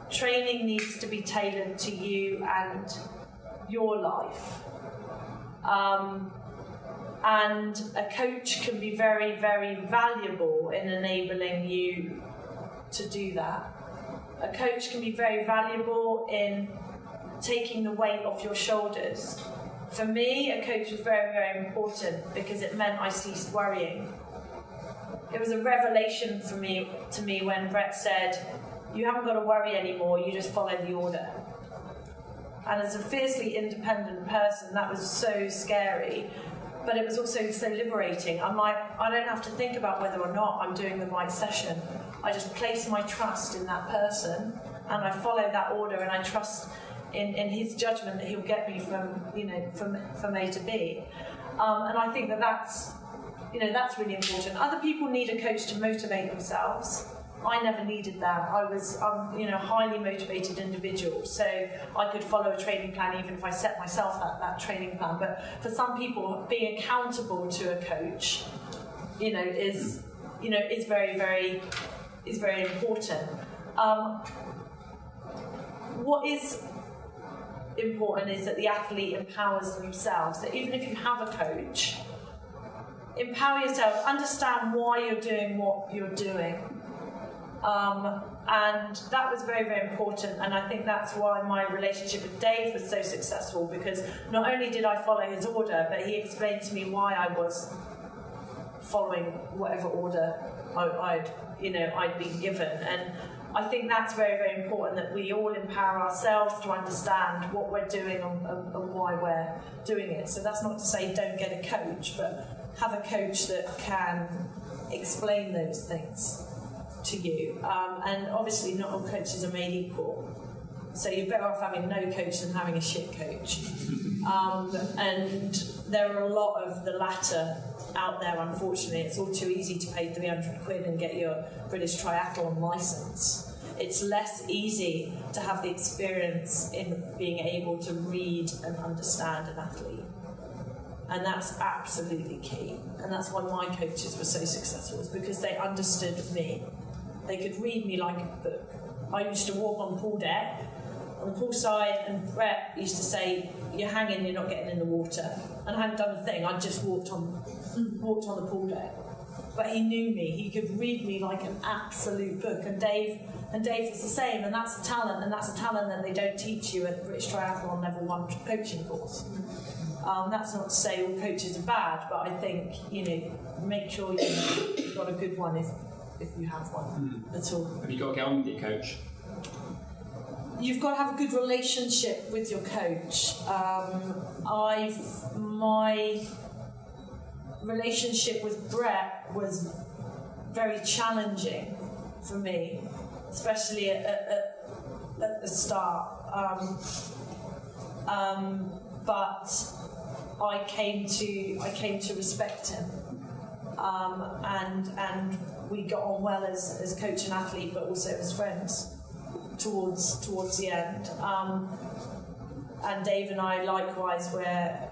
training needs to be tailored to you and your life. And a coach can be very, very valuable in enabling you to do that. A coach can be very valuable in taking the weight off your shoulders. For me, a coach was very, very important because it meant I ceased worrying. It was a revelation to me when Brett said, "You haven't got to worry anymore, you just follow the order." And as a fiercely independent person, that was so scary, but it was also so liberating. I'm like, I don't have to think about whether or not I'm doing the right session. I just place my trust in that person, and I follow that order, and I trust in his judgment that he'll get me from A to B. And I think that's really important. Other people need a coach to motivate themselves. I never needed that. I was a highly motivated individual, so I could follow a training plan even if I set myself that training plan. But for some people, being accountable to a coach, is very, very important. What is important is that the athlete empowers themselves. That even if you have a coach, empower yourself. Understand why you're doing what you're doing. And that was very, very important, and I think that's why my relationship with Dave was so successful, because not only did I follow his order, but he explained to me why I was following whatever order I'd been given. And I think that's very, very important, that we all empower ourselves to understand what we're doing and why we're doing it. So that's not to say don't get a coach, but have a coach that can explain those things to you. And obviously not all coaches are made equal, so you're better off having no coach than having a shit coach. And there are a lot of the latter out there, unfortunately. It's all too easy to pay 300 quid and get your British triathlon licence. It's less easy to have the experience in being able to read and understand an athlete. And that's absolutely key. And that's why my coaches were so successful, is because they understood me. They could read me like a book. I used to walk on the pool deck, on the pool side, and Brett used to say, "You're hanging, you're not getting in the water." And I hadn't done a thing, I just walked on the pool deck. But he knew me, he could read me like an absolute book. And Dave was the same, and that's a talent, that they don't teach you at the British Triathlon Level 1 coaching course. That's not to say all coaches are bad, but I think, make sure you've got a good one if you have one at all. Have you got to get on with your coach? You've got to have a good relationship with your coach. My relationship with Brett was very challenging for me, especially at the start. But I came to respect him, and we got on well as coach and athlete, but also as friends towards the end. And Dave and I likewise, where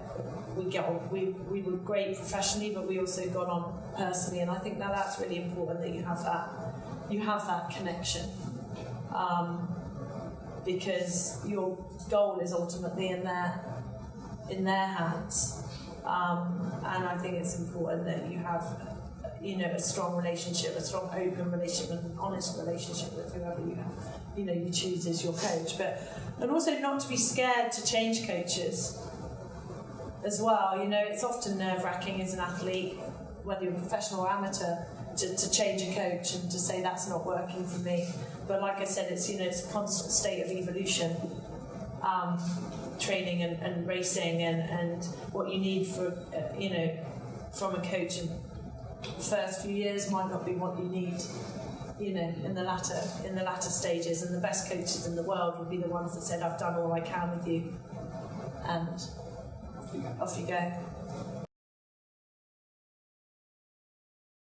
we were great professionally, but we also got on personally, and I think that's really important, that you have that connection, because your goal is ultimately in their hands, and I think it's important that you have a strong relationship, a strong open relationship, and an honest relationship with whoever you choose as your coach, and also not to be scared to change coaches as well. It's often nerve-wracking as an athlete, whether you're professional or amateur, to change a coach and to say that's not working for me. But like I said, it's it's a constant state of evolution, training and racing, and what you need for from a coach in the first few years might not be what you need in the latter stages. And the best coaches in the world would be the ones that said, "I've done all I can with you, and off you go."